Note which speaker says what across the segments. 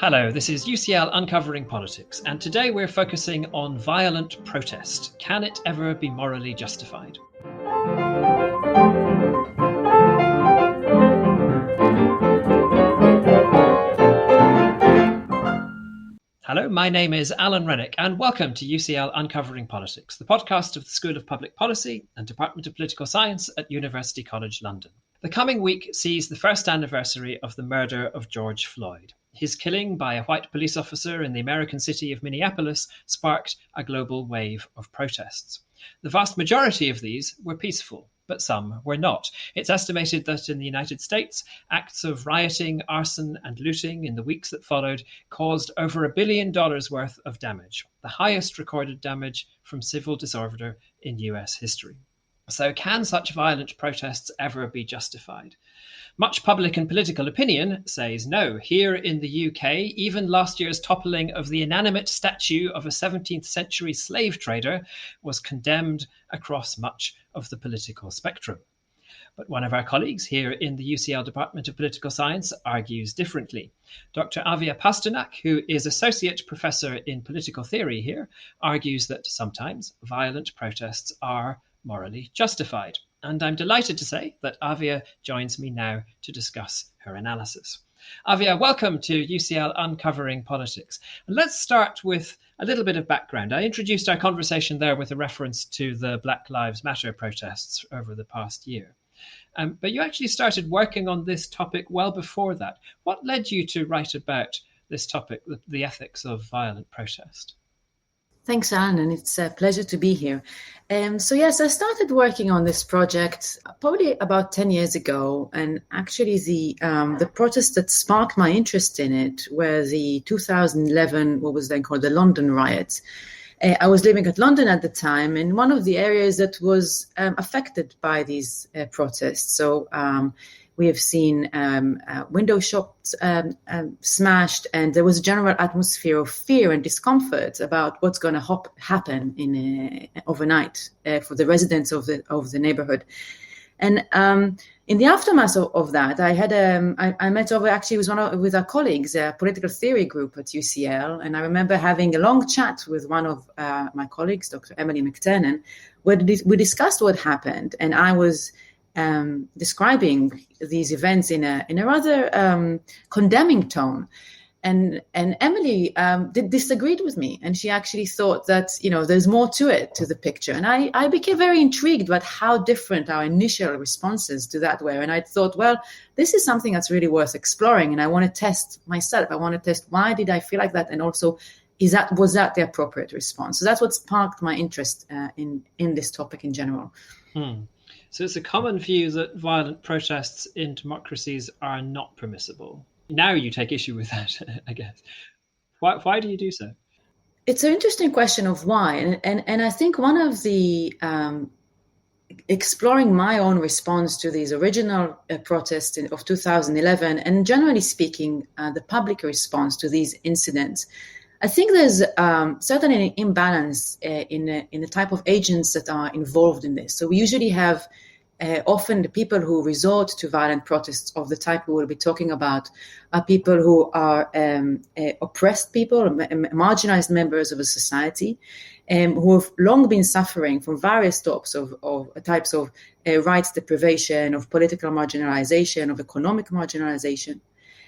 Speaker 1: Hello, this is UCL Uncovering Politics, and today we're focusing on violent protest. Can it ever be morally justified? Hello, my name is Alan Rennick, and welcome to UCL Uncovering Politics, the podcast of the School of Public Policy and Department of Political Science at University College London. The coming week sees the first anniversary of the murder of George Floyd. His killing by a white police officer in the American city of Minneapolis sparked a global wave of protests. The vast majority of these were peaceful, but some were not. It's estimated that in the United States, acts of rioting, arson, and looting in the weeks that followed caused over $1 billion worth of damage, the highest recorded damage from civil disorder in US history. So can such violent protests ever be justified? Much public and political opinion says no. Here in the UK, even last year's toppling of the inanimate statue of a 17th-century slave trader was condemned across much of the political spectrum. But one of our colleagues here in the UCL Department of Political Science argues differently. Dr. Avia Pasternak, who is Associate Professor in Political Theory here, argues that sometimes violent protests are morally justified. And I'm delighted to say that Avia joins me now to discuss her analysis. Avia, welcome to UCL Uncovering Politics. And let's start with a little bit of background. I introduced our conversation there with a reference to the Black Lives Matter protests over the past year. But you actually started working on this topic well before that. What led you to write about this topic, the ethics of violent protest?
Speaker 2: Thanks, Alan, and it's a pleasure to be here. So yes, I started working on this project probably about 10 years ago, and actually the protests that sparked my interest in it were the 2011, what was then called the London riots. I was living at London at the time, and one of the areas that was affected by these protests. So we have seen window shops smashed, and there was a general atmosphere of fear and discomfort about what's going to happen overnight for the residents of the neighborhood. And in the aftermath of that, I met over actually with our colleagues, a political theory group at UCL, and I remember having a long chat with one of my colleagues, Dr. Emily McTernan, where we discussed what happened, and I was describing these events in a rather condemning tone, and Emily disagreed with me, and she actually thought that there's more to the picture, and I became very intrigued about how different our initial responses to that were, and I thought, well, this is something that's really worth exploring, and I want to test myself. I want to test why did I feel like that, and also was that the appropriate response? So that's what sparked my interest in this topic in general.
Speaker 1: So it's a common view that violent protests in democracies are not permissible. Now you take issue with that, I guess. Why do you do so?
Speaker 2: It's an interesting question of why. And I think one of the exploring my own response to these original protests of 2011, and generally speaking, the public response to these incidents, I think there's certainly an imbalance in the type of agents that are involved in this. So we usually have often the people who resort to violent protests of the type we will be talking about are people who are oppressed people, marginalized members of a society, who have long been suffering from various types of rights deprivation, of political marginalization, of economic marginalization.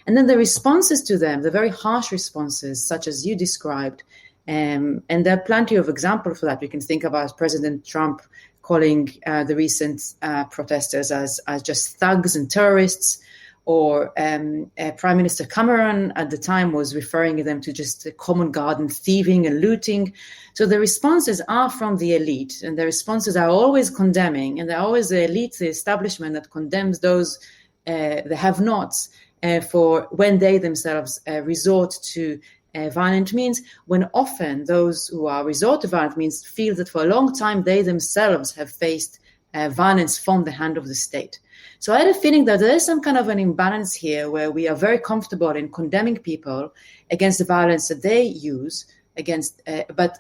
Speaker 2: And then the responses to them, the very harsh responses, such as you described, and there are plenty of examples for that. We can think about President Trump calling the recent protesters as just thugs and terrorists, or Prime Minister Cameron at the time was referring them to just common garden thieving and looting. So the responses are from the elite, and the responses are always condemning, and they're always the elite, the establishment that condemns those, the have-nots, for when they themselves resort to violent means, when often those who are resort to violent means feel that for a long time they themselves have faced violence from the hand of the state. So I had a feeling that there is some kind of an imbalance here where we are very comfortable in condemning people against the violence that they use against, but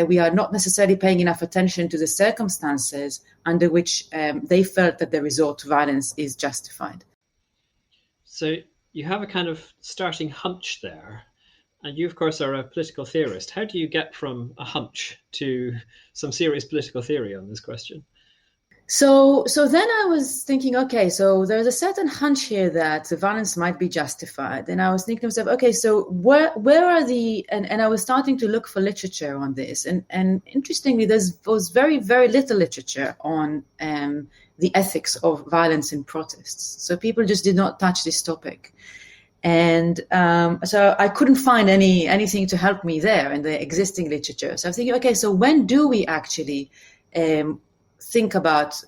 Speaker 2: we are not necessarily paying enough attention to the circumstances under which they felt that the resort to violence is justified.
Speaker 1: So you have a kind of starting hunch there And you, of course, are a political theorist. How do you get from a hunch to some serious political theory on this question?
Speaker 2: So then I was thinking, okay, so there's a certain hunch here that the violence might be justified. And I was thinking to myself, okay, so where are and I was starting to look for literature on this. And interestingly, there was very, very little literature on the ethics of violence in protests. So people just did not touch this topic. And so I couldn't find anything to help me there in the existing literature. So I'm thinking, okay, so when do we actually think about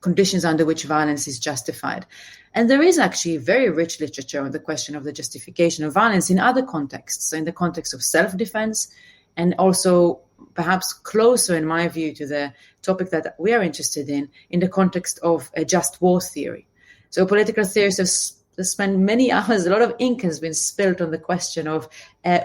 Speaker 2: conditions under which violence is justified? And there is actually very rich literature on the question of the justification of violence in other contexts. So in the context of self-defense, and also perhaps closer, in my view, to the topic that we are interested in the context of a just war theory. So political theorists have spent many hours, a lot of ink has been spilled on the question of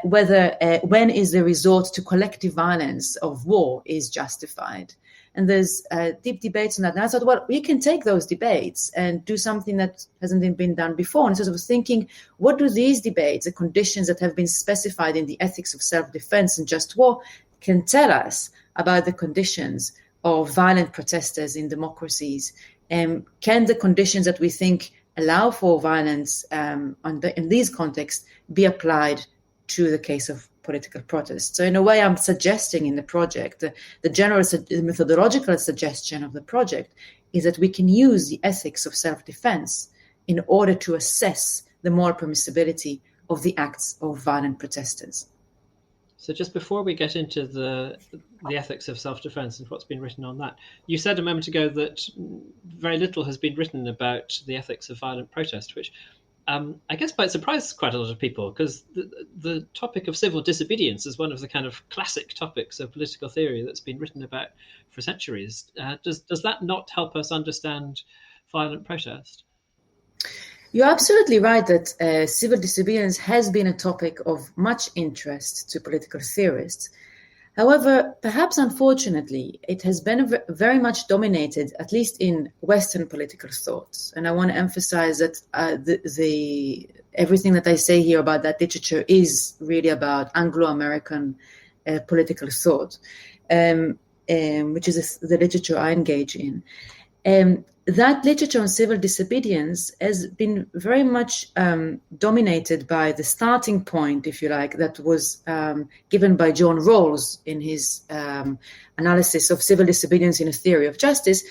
Speaker 2: whether when is the resort to collective violence of war is justified. And there's deep debates on that. And I thought, well, we can take those debates and do something that hasn't been done before. And so I was thinking, what do these debates, the conditions that have been specified in the ethics of self-defense and just war, can tell us about the conditions of violent protesters in democracies? Can the conditions that we think allow for violence in these contexts be applied to the case of political protest? So in a way, I'm suggesting in the project, the general methodological suggestion of the project is that we can use the ethics of self-defense in order to assess the moral permissibility of the acts of violent protesters.
Speaker 1: So just before we get into the ethics of self-defense and what's been written on that, you said a moment ago that very little has been written about the ethics of violent protest, which I guess might surprise quite a lot of people, because the topic of civil disobedience is one of the kind of classic topics of political theory that's been written about for centuries. Does that not help us understand violent protest?
Speaker 2: You're absolutely right that civil disobedience has been a topic of much interest to political theorists. However, perhaps unfortunately, it has been very much dominated, at least in Western political thought. And I want to emphasize that everything that I say here about that literature is really about Anglo-American political thought, which is the literature I engage in. That literature on civil disobedience has been very much dominated by the starting point, if you like, that was given by John Rawls in his analysis of civil disobedience in a theory of justice,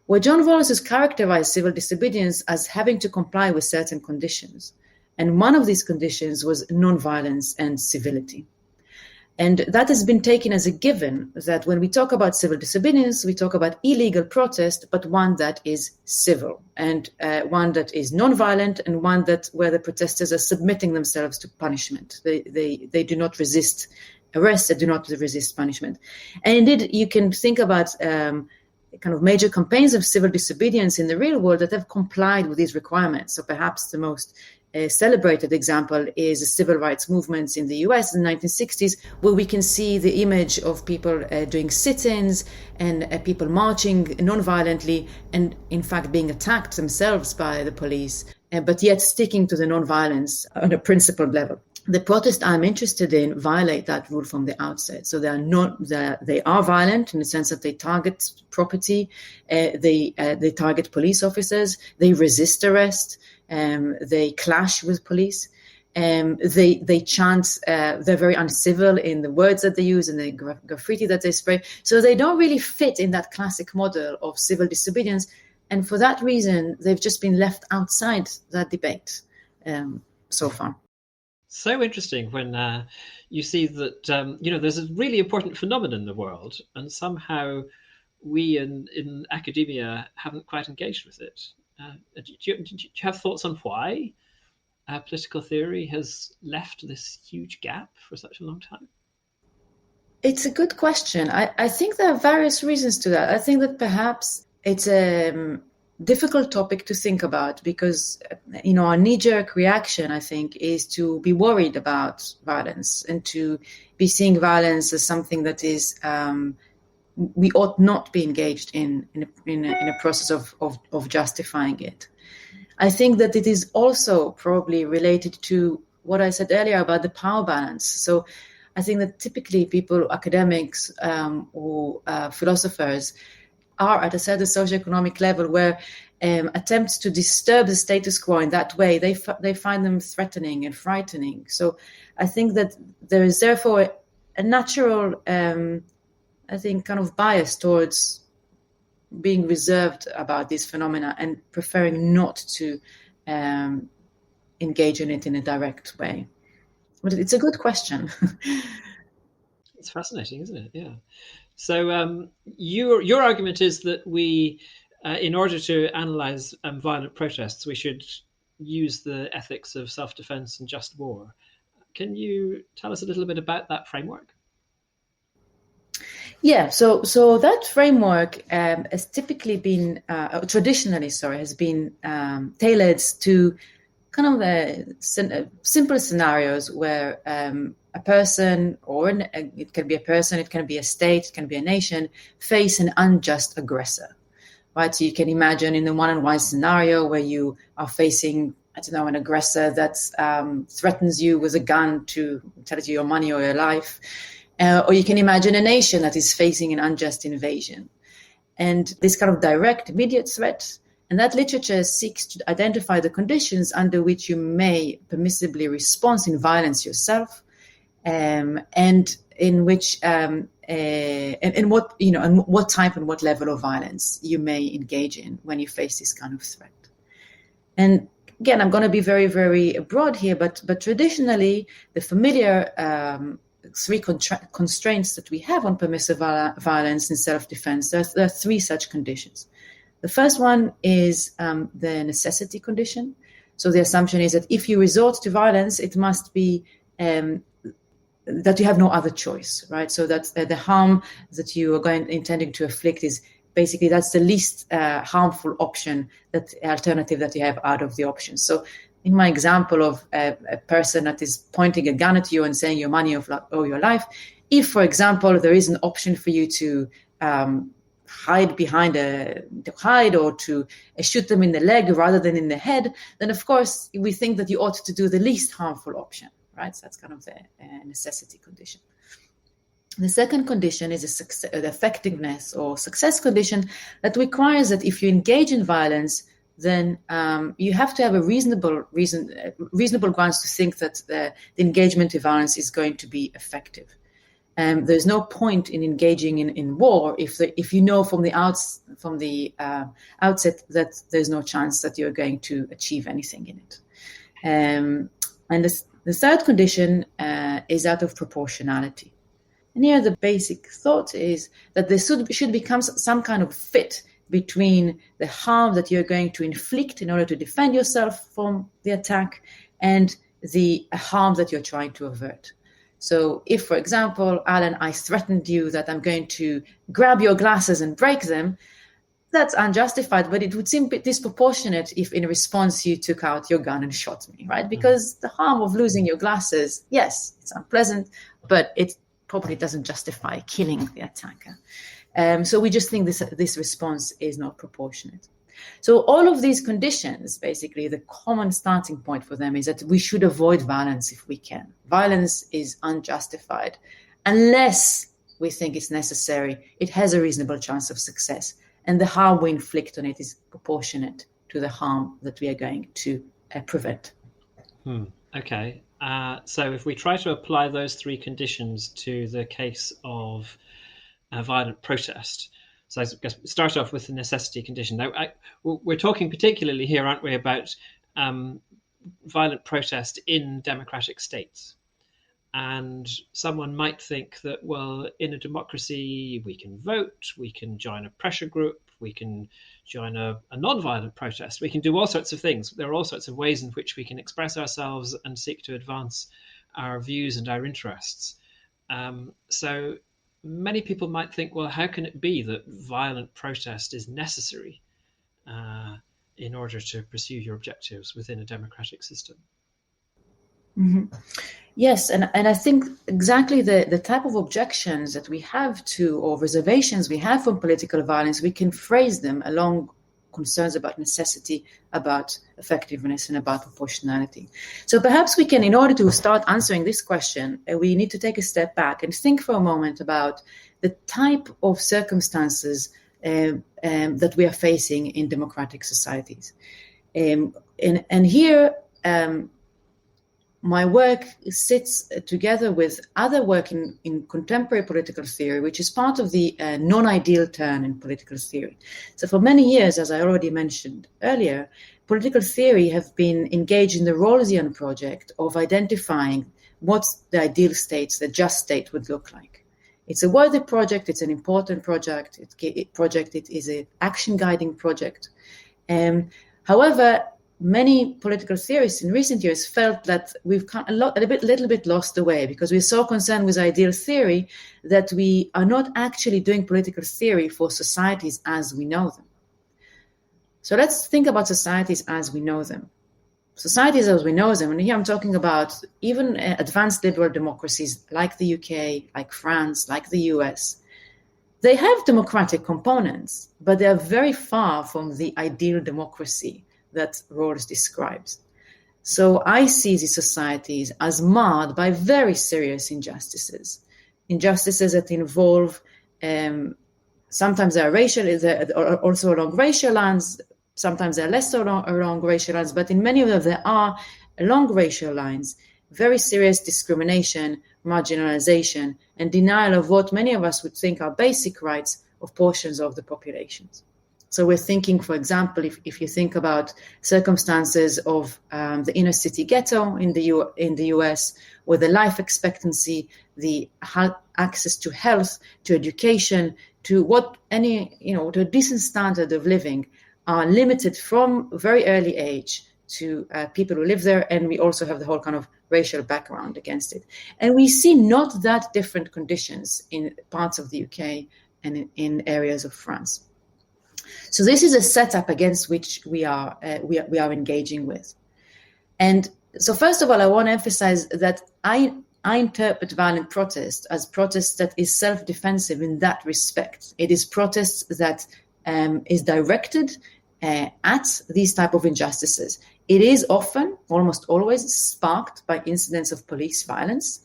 Speaker 2: where John Rawls has characterized civil disobedience as having to comply with certain conditions. And one of these conditions was nonviolence and civility. And that has been taken as a given, that when we talk about civil disobedience, we talk about illegal protest, but one that is civil, and one that is non-violent, and one where the protesters are submitting themselves to punishment. They do not resist arrest, they do not resist punishment. And indeed, you can think about kind of major campaigns of civil disobedience in the real world that have complied with these requirements. So perhaps the most celebrated example is the civil rights movements in the US in the 1960s, where we can see the image of people doing sit-ins and people marching non-violently and in fact being attacked themselves by the police, but yet sticking to the non-violence on a principled level. The protests I'm interested in violate that rule from the outset. So they are violent in the sense that they target property, they target police officers, they resist arrest, they clash with police, they chant, they're very uncivil in the words that they use and the graffiti that they spray. So they don't really fit in that classic model of civil disobedience. And for that reason, they've just been left outside that debate so far.
Speaker 1: So interesting when you see that, there's a really important phenomenon in the world, and somehow we in academia haven't quite engaged with it. Do you have thoughts on why political theory has left this huge gap for such a long time?
Speaker 2: It's a good question. I think there are various reasons to that. I think that perhaps it's a difficult topic to think about because, our knee-jerk reaction, I think, is to be worried about violence and to be seeing violence as something that is we ought not be engaged in a process of justifying it. I think that it is also probably related to what I said earlier about the power balance. So I think that typically people, academics or philosophers, are at a certain socioeconomic level where attempts to disturb the status quo in that way, they find them threatening and frightening. So I think that there is therefore a natural, I think, kind of bias towards being reserved about these phenomena and preferring not to engage in it in a direct way. But it's a good question.
Speaker 1: It's fascinating, isn't it? Yeah. So your argument is that we, in order to analyze violent protests, we should use the ethics of self-defense and just war. Can you tell us a little bit about that framework?
Speaker 2: Yeah, so that framework has typically been, traditionally, has been tailored to kind of simple scenarios where a person, or it can be a person, it can be a state, it can be a nation, face an unjust aggressor, right? So you can imagine in the one-on-one scenario where you are facing, I don't know, an aggressor that threatens you with a gun to tell you your money or your life. Or you can imagine a nation that is facing an unjust invasion. And this kind of direct, immediate threat, and that literature seeks to identify the conditions under which you may permissibly respond in violence yourself, and in which and what, and what type and what level of violence you may engage in when you face this kind of threat. And again, I'm going to be very, very broad here, but traditionally the familiar three constraints that we have on permissive violence and self-defense, there are three such conditions. The first one is the necessity condition. So the assumption is that if you resort to violence, it must be that you have no other choice, right? So that the harm that you are intending to inflict is basically, that's the least harmful option, that alternative that you have out of the options. So in my example of a person that is pointing a gun at you and saying your money or your life, if, for example, there is an option for you to hide or to shoot them in the leg rather than in the head, then of course we think that you ought to do the least harmful option, right? So that's kind of the necessity condition. The second condition is the effectiveness or success condition that requires that if you engage in violence, then you have to have a reasonable grounds to think that the engagement in violence is going to be effective. There's no point in engaging in war if you know from the outset that there's no chance that you're going to achieve anything in it. And the third condition is out of proportionality. And here the basic thought is that there should become some kind of fit between the harm that you're going to inflict in order to defend yourself from the attack and the harm that you're trying to avert. So if, for example, Alan, I threatened you that I'm going to grab your glasses and break them, that's unjustified, but it would seem disproportionate if in response you took out your gun and shot me, right? Because the harm of losing your glasses, yes, it's unpleasant, but it probably doesn't justify killing the attacker. So we just think this response is not proportionate. So all of these conditions, basically, the common starting point for them is that we should avoid violence if we can. Violence is unjustified. Unless we think it's necessary, it has a reasonable chance of success. And the harm we inflict on it is proportionate to the harm that we are going to prevent.
Speaker 1: Okay. So if we try to apply those three conditions to the case of violent protest, so I guess start off with the necessity condition. Now, we're talking particularly here, aren't we, about violent protest in democratic states. And someone might think that, well, in a democracy, we can vote, we can join a pressure group, we can join a non-violent protest, we can do all sorts of things. There are all sorts of ways in which we can express ourselves and seek to advance our views and our interests. So many people might think, well, how can it be that violent protest is necessary in order to pursue your objectives within a democratic system?
Speaker 2: Mm-hmm. Yes, and I think exactly the type of objections that we have to, or reservations we have from political violence, we can phrase them along concerns about necessity, about effectiveness, and about proportionality. So perhaps we can, in order to start answering this question, we need to take a step back and think for a moment about the type of circumstances that we are facing in democratic societies. And here, my work sits together with other work in contemporary political theory, which is part of the non-ideal turn in political theory. So for many years, as I already mentioned earlier, political theory have been engaged in the Rawlsian project of identifying what the ideal state, the just state, would look like. It's a worthy project, it's an important project, it is an action-guiding project. However, many political theorists in recent years felt that we've a little bit lost the way, because we're so concerned with ideal theory that we are not actually doing political theory for societies as we know them. So let's think about societies as we know them. Societies as we know them, and here I'm talking about even advanced liberal democracies like the UK, like France, like the US. They have democratic components, but they are very far from the ideal democracy that Rawls describes. So I see these societies as marred by very serious injustices that involve, sometimes they are racial, they're also along racial lines, sometimes they're less along racial lines, but in many of them there are along racial lines, very serious discrimination, marginalization, and denial of what many of us would think are basic rights of portions of the populations. So we're thinking, for example, if you think about circumstances of the inner city ghetto in the US, where the life expectancy, the access to health, to education, to to a decent standard of living are limited from a very early age to people who live there, and we also have the whole kind of racial background against it. And we see not that different conditions in parts of the UK and in areas of France. So this is a setup against which we are engaging with. And so first of all, I want to emphasize that I interpret violent protest as protest that is self-defensive in that respect. It is protest that is directed at these type of injustices. It is often, almost always, sparked by incidents of police violence.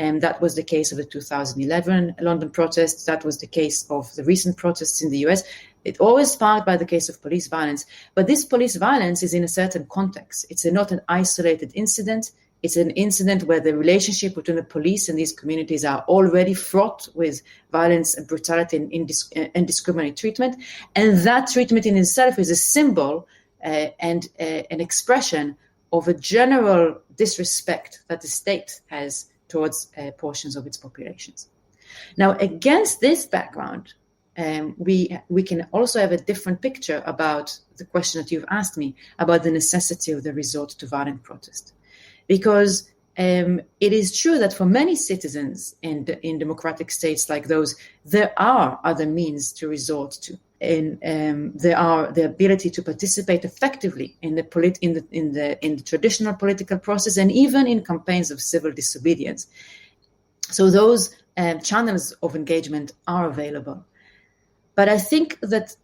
Speaker 2: And that was the case of the 2011 London protests. That was the case of the recent protests in the US. It always sparked by the case of police violence. But this police violence is in a certain context. It's not an isolated incident. It's an incident where the relationship between the police and these communities are already fraught with violence and brutality and indiscriminate treatment. And that treatment in itself is a symbol and an expression of a general disrespect that the state has towards portions of its populations. Now, against this background, we can also have a different picture about the question that you've asked me about the necessity of the resort to violent protest. Because it is true that for many citizens in democratic states like those, there are other means to resort to. And there are the ability to participate effectively in the traditional political process and even in campaigns of civil disobedience. So those channels of engagement are available. But I think that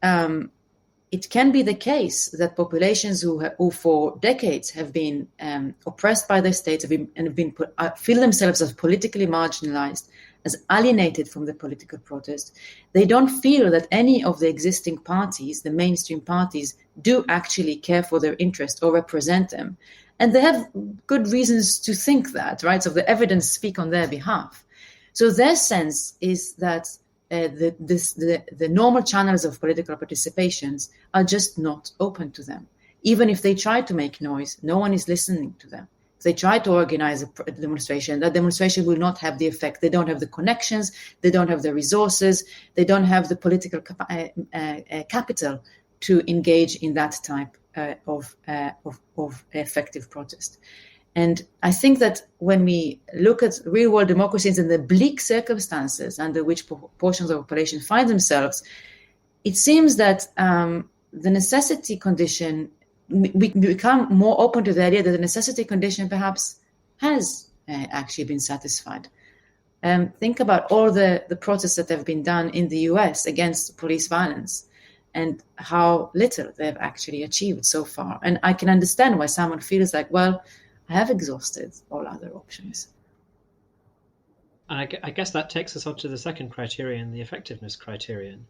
Speaker 2: it can be the case that populations who for decades have been oppressed by their states feel themselves as politically marginalized, as alienated from the political protest. They don't feel that any of the existing parties, the mainstream parties, do actually care for their interest or represent them. And they have good reasons to think that, right? So the evidence speak on their behalf. So their sense is that the normal channels of political participations are just not open to them. Even if they try to make noise, no one is listening to them. If they try to organize a demonstration, that demonstration will not have the effect. They don't have the connections, they don't have the resources, they don't have the political capital to engage in that type of effective protest. And I think that when we look at real-world democracies and the bleak circumstances under which portions of the population find themselves, it seems that the necessity condition, we become more open to the idea that the necessity condition perhaps has actually been satisfied. Think about all the protests that have been done in the US against police violence. and how little they've actually achieved so far. And I can understand why someone feels like, well, I have exhausted all other options.
Speaker 1: I guess that takes us on to the second criterion, the effectiveness criterion.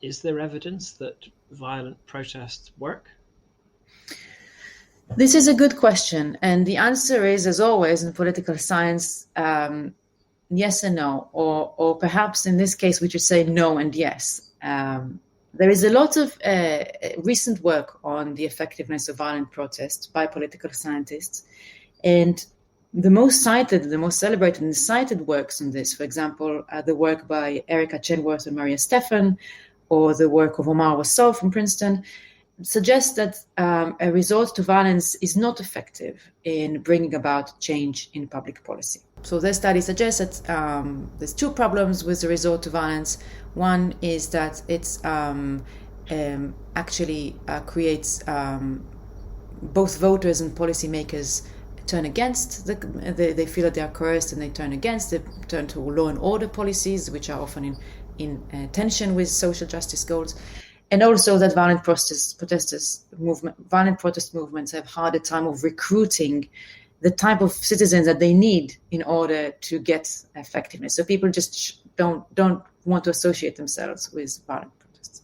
Speaker 1: Is there evidence that violent protests work?
Speaker 2: This is a good question. And the answer is, as always in political science, yes and no. Or perhaps in this case, we should say no and yes. There is a lot of recent work on the effectiveness of violent protests by political scientists. And the most cited, the most celebrated and cited works on this, for example, the work by Erica Chenworth and Maria Stephan, or the work of Omar Wassou from Princeton, suggests that a resort to violence is not effective in bringing about change in public policy. So their study suggests that there's two problems with the resort to violence. One is that it's actually creates both voters and policymakers turn against, they feel that they are coerced and they turn against, they turn to law and order policies, which are often in tension with social justice goals. And also that violent protest movements have harder time of recruiting the type of citizens that they need in order to get effectiveness. So people just don't want to associate themselves with violent protests.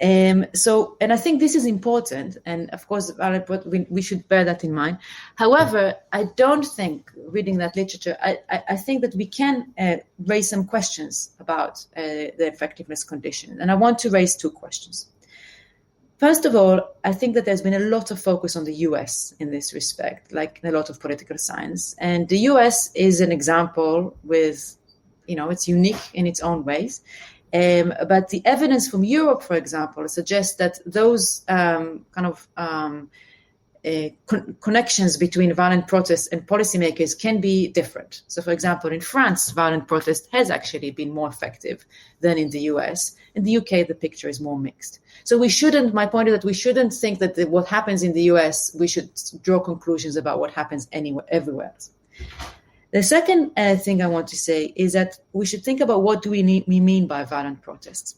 Speaker 2: And I think this is important, and of course, we should bear that in mind. However, I don't think, reading that literature, I think that we can raise some questions about the effectiveness condition, and I want to raise two questions. First of all, I think that there's been a lot of focus on the US in this respect, like a lot of political science, and the US is an example with, it's unique in its own ways. But the evidence from Europe, for example, suggests that those connections between violent protests and policymakers can be different. So, for example, in France, violent protest has actually been more effective than in the US. In the UK, the picture is more mixed. So my point is that we shouldn't think that what happens in the US, we should draw conclusions about what happens everywhere else. The second thing I want to say is that we should think about what do we mean by violent protests.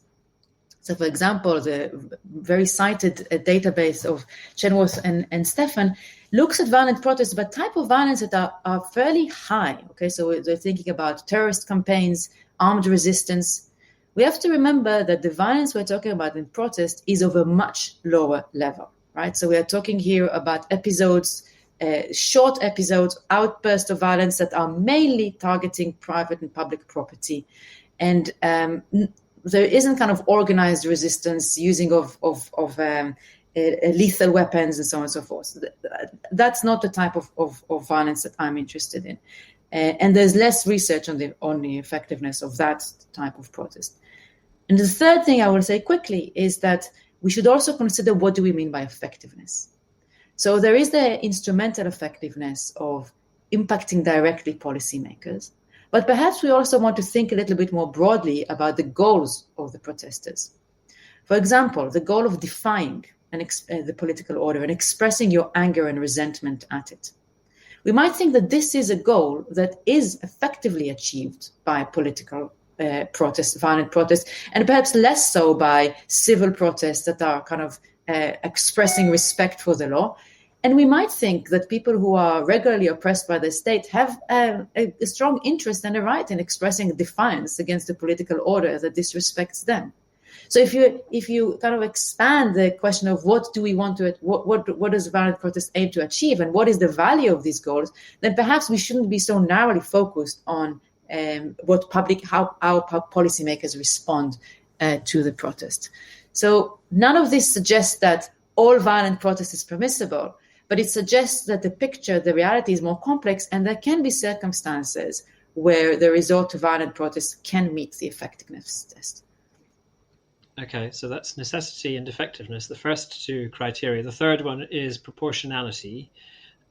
Speaker 2: So, for example, the very cited database of Chenworth and Stephan looks at violent protests, but type of violence that are fairly high. Okay, so they're thinking about terrorist campaigns, armed resistance. We have to remember that the violence we're talking about in protest is of a much lower level, right? So we are talking here about episodes, short episodes, outbursts of violence that are mainly targeting private and public property. And there isn't kind of organized resistance, using of lethal weapons and so on and so forth. That's not the type of violence that I'm interested in. And there's less research on the effectiveness of that type of protest. And the third thing I will say quickly is that we should also consider what do we mean by effectiveness. So there is the instrumental effectiveness of impacting directly policymakers, but perhaps we also want to think a little bit more broadly about the goals of the protesters. For example, the goal of defying the political order and expressing your anger and resentment at it. We might think that this is a goal that is effectively achieved by political protests, violent protests, and perhaps less so by civil protests that are kind of expressing respect for the law. And we might think that people who are regularly oppressed by the state have a strong interest and a right in expressing defiance against the political order that disrespects them. So if you kind of expand the question of what do we want to, what does violent protest aim to achieve, and what is the value of these goals, then perhaps we shouldn't be so narrowly focused on how policymakers respond to the protest. So none of this suggests that all violent protest is permissible, but it suggests that the reality is more complex, and there can be circumstances where the resort to violent protests can meet the effectiveness test.
Speaker 1: Okay, so that's necessity and effectiveness, the first two criteria. The third one is proportionality,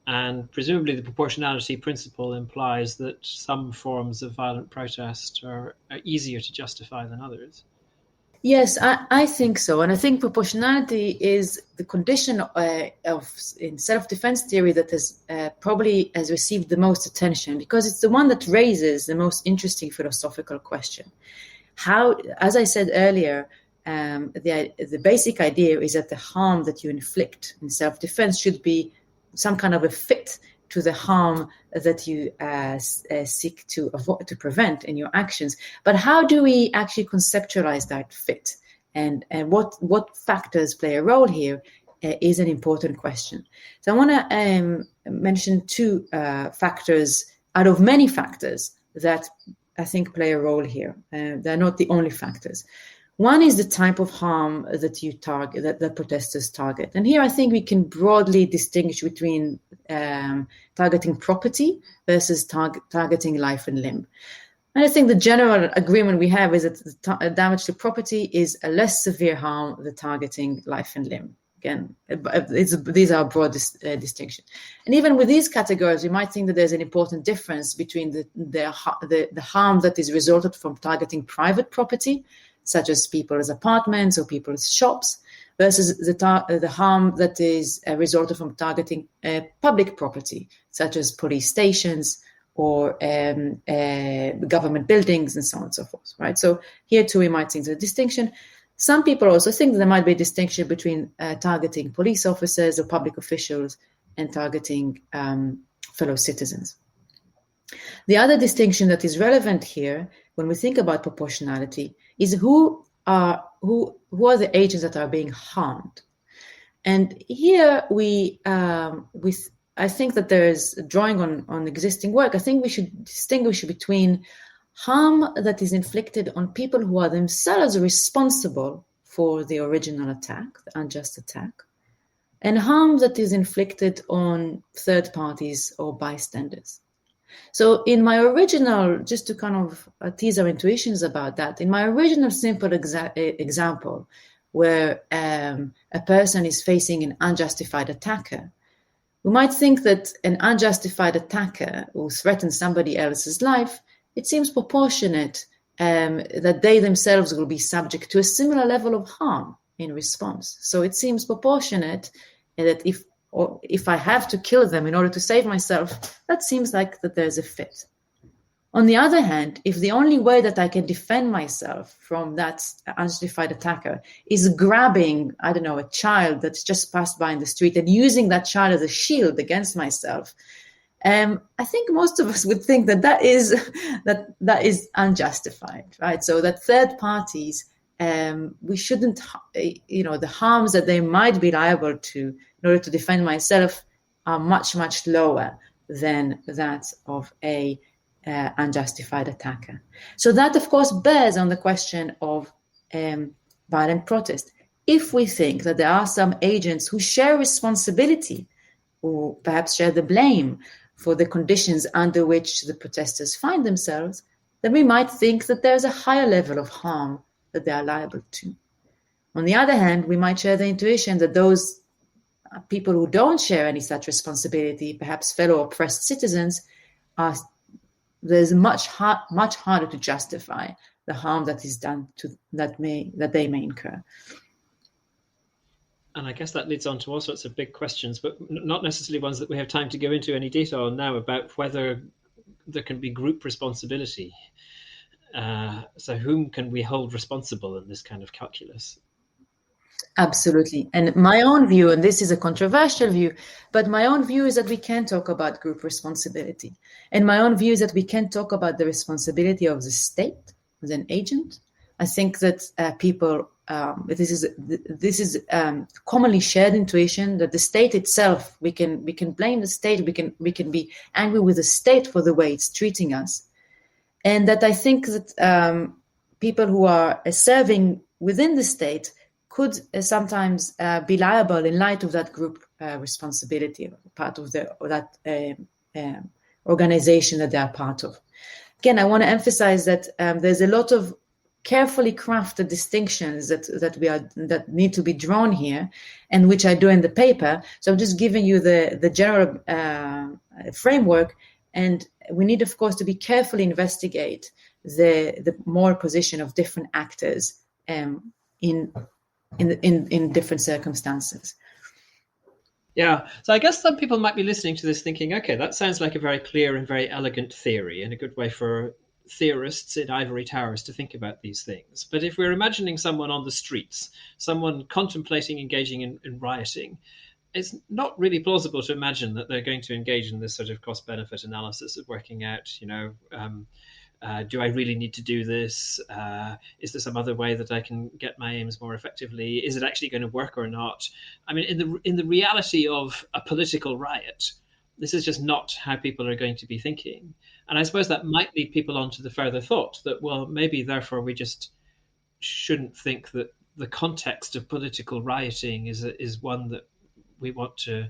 Speaker 1: and presumably the proportionality principle implies that some forms of violent protest are easier to justify than others.
Speaker 2: Yes, I think so. And I think proportionality is the condition in self-defense theory that probably has received the most attention, because it's the one that raises the most interesting philosophical question. How, as I said earlier, the basic idea is that the harm that you inflict in self-defense should be some kind of a fit to the harm that you seek to avoid, to prevent in your actions. But how do we actually conceptualize that fit? And what factors play a role here is an important question. So I want to mention two factors out of many factors that I think play a role here. They're not the only factors. One is the type of harm that you target, that the protesters target. And here I think we can broadly distinguish between targeting property versus targeting life and limb. And I think the general agreement we have is that the damage to property is a less severe harm than targeting life and limb. Again, these are broad distinctions. And even with these categories, we might think that there's an important difference between the harm that is resulted from targeting private property, such as people's apartments or people's shops, versus the harm that is resulted from targeting public property, such as police stations or government buildings and so on and so forth, right? So here too we might think the distinction. Some people also think that there might be a distinction between targeting police officers or public officials and targeting fellow citizens. The other distinction that is relevant here when we think about proportionality is who are the agents that are being harmed. And here I think that there is, drawing on existing work, I think we should distinguish between harm that is inflicted on people who are themselves responsible for the original attack, the unjust attack, and harm that is inflicted on third parties or bystanders. So in my original, just to kind of tease our intuitions about that, in my original simple example, where a person is facing an unjustified attacker, we might think that an unjustified attacker who threatens somebody else's life, it seems proportionate that they themselves will be subject to a similar level of harm in response. So it seems proportionate that if I have to kill them in order to save myself, that seems like that there's a fit. On the other hand, if the only way that I can defend myself from that unjustified attacker is grabbing, I don't know, a child that's just passed by in the street and using that child as a shield against myself, I think most of us would think that is unjustified, right? So that third parties, we shouldn't, the harms that they might be liable to in order to defend myself are much, much lower than that of a unjustified attacker. So that, of course, bears on the question of violent protest. If we think that there are some agents who share responsibility, or perhaps share the blame for the conditions under which the protesters find themselves, then we might think that there's a higher level of harm that they are liable to. On the other hand, we might share the intuition that those people who don't share any such responsibility, perhaps fellow oppressed citizens, there's much harder to justify the harm that is done to that they may incur.
Speaker 1: And I guess that leads on to all sorts of big questions, but not necessarily ones that we have time to go into any detail on now, about whether there can be group responsibility. So whom can we hold responsible in this kind of calculus?
Speaker 2: Absolutely. And my own view, and this is a controversial view, but my own view is that we can talk about group responsibility. And my own view is that we can talk about the responsibility of the state as an agent. I think that this is commonly shared intuition that the state itself, we can blame the state, we can be angry with the state for the way it's treating us. And that I think that people who are serving within the state could sometimes be liable in light of that group responsibility, part of that organization that they are part of. Again, I want to emphasize that there's a lot of carefully crafted distinctions that need to be drawn here, and which I do in the paper. So I'm just giving you the general framework, and we need, of course, to be carefully investigate the moral position of different actors in different circumstances.
Speaker 1: Yeah, so I guess some people might be listening to this thinking, okay, that sounds like a very clear and very elegant theory and a good way for theorists in ivory towers to think about these things. But if we're imagining someone on the streets, someone contemplating engaging in rioting, it's not really plausible to imagine that they're going to engage in this sort of cost-benefit analysis of working out, do I really need to do this? Is there some other way that I can get my aims more effectively? Is it actually going to work or not? I mean, in the reality of a political riot, this is just not how people are going to be thinking. And I suppose that might lead people on to the further thought that, well, maybe therefore we just shouldn't think that the context of political rioting is one that we want to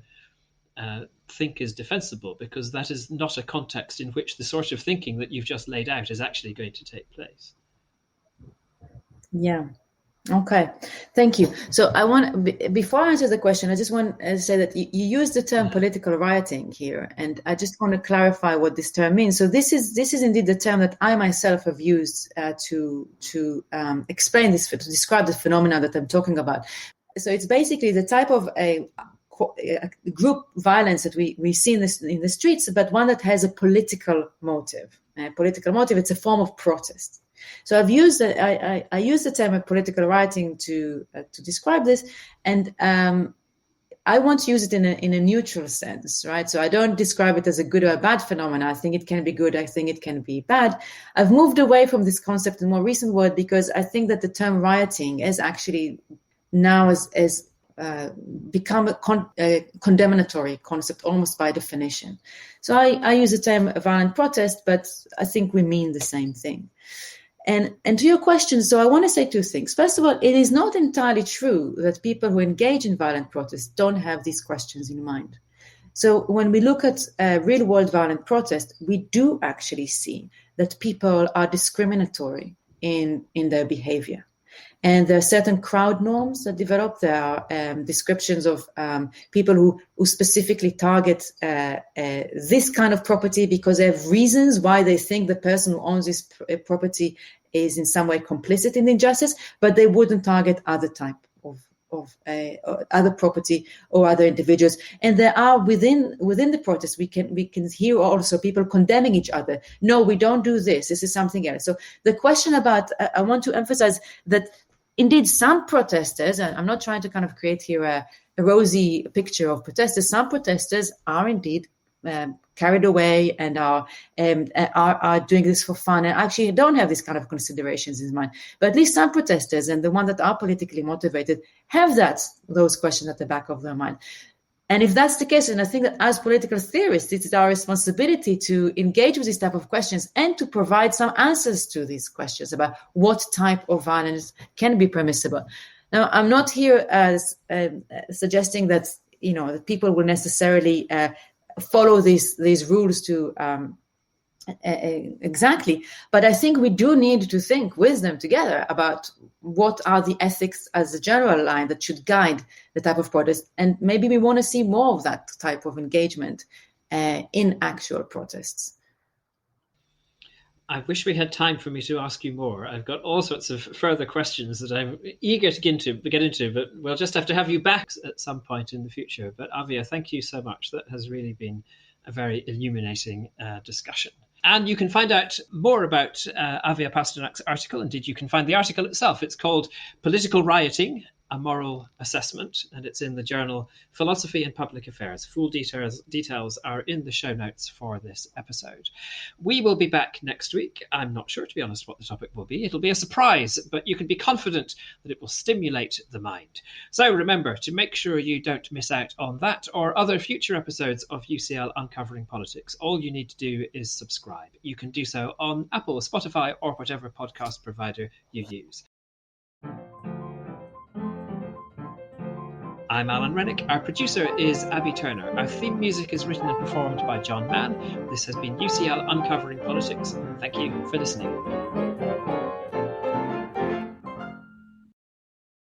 Speaker 1: think is defensible, because that is not a context in which the sort of thinking that you've just laid out is actually going to take place.
Speaker 2: Yeah. Okay. Thank you. So before I answer the question, I just want to say that you use the term political rioting here, and I just want to clarify what this term means. So this is indeed the term that I myself have used to explain this, to describe the phenomena that I'm talking about. So it's basically the type of a group violence that we see in the streets, but one that has a political motive. It's a form of protest. So I use the term of political rioting to describe this, and I want to use it in a neutral sense, right? So I don't describe it as a good or a bad phenomenon. I think it can be good. I think it can be bad. I've moved away from this concept in more recent world because I think that the term rioting is actually now as become a condemnatory concept almost by definition. So I use the term violent protest, but I think we mean the same thing. And to your question, so I want to say two things. First of all, it is not entirely true that people who engage in violent protest don't have these questions in mind. So when we look at real-world violent protest, we do actually see that people are discriminatory in their behavior. And there are certain crowd norms that develop. There are descriptions of people who specifically target this kind of property because they have reasons why they think the person who owns this property is in some way complicit in the injustice, but they wouldn't target other type of other property or other individuals. And there are within the protest, we can hear also people condemning each other. No, we don't do this. This is something else. So the question about, I want to emphasize that indeed some protesters, and I'm not trying to kind of create here a rosy picture of protesters, some protesters are indeed carried away and are doing this for fun and actually don't have these kind of considerations in mind. But at least some protesters, and the ones that are politically motivated, have those questions at the back of their mind. And if that's the case, and I think that as political theorists, it is our responsibility to engage with these type of questions and to provide some answers to these questions about what type of violence can be permissible. Now, I'm not here as suggesting that that people will necessarily follow these rules to exactly, but I think we do need to think with them together about what are the ethics as a general line that should guide the type of protest, and maybe we want to see more of that type of engagement in actual protests.
Speaker 1: I wish we had time for me to ask you more. I've got all sorts of further questions that I'm eager to get into, but we'll just have to have you back at some point in the future. But Avia, thank you so much. That has really been a very illuminating discussion. And you can find out more about Avia Pasternak's article. Indeed, you can find the article itself. It's called Political Rioting, a Moral Assessment, and it's in the journal Philosophy and Public Affairs. Full details are in the show notes for this episode. We will be back next week. I'm not sure, to be honest, what the topic will be. It'll be a surprise, but you can be confident that it will stimulate the mind. So remember to make sure you don't miss out on that or other future episodes of UCL Uncovering Politics. All you need to do is subscribe. You can do so on Apple, Spotify, or whatever podcast provider you use. I'm Alan Rennick. Our producer is Abby Turner. Our theme music is written and performed by John Mann. This has been UCL Uncovering Politics. Thank you for listening.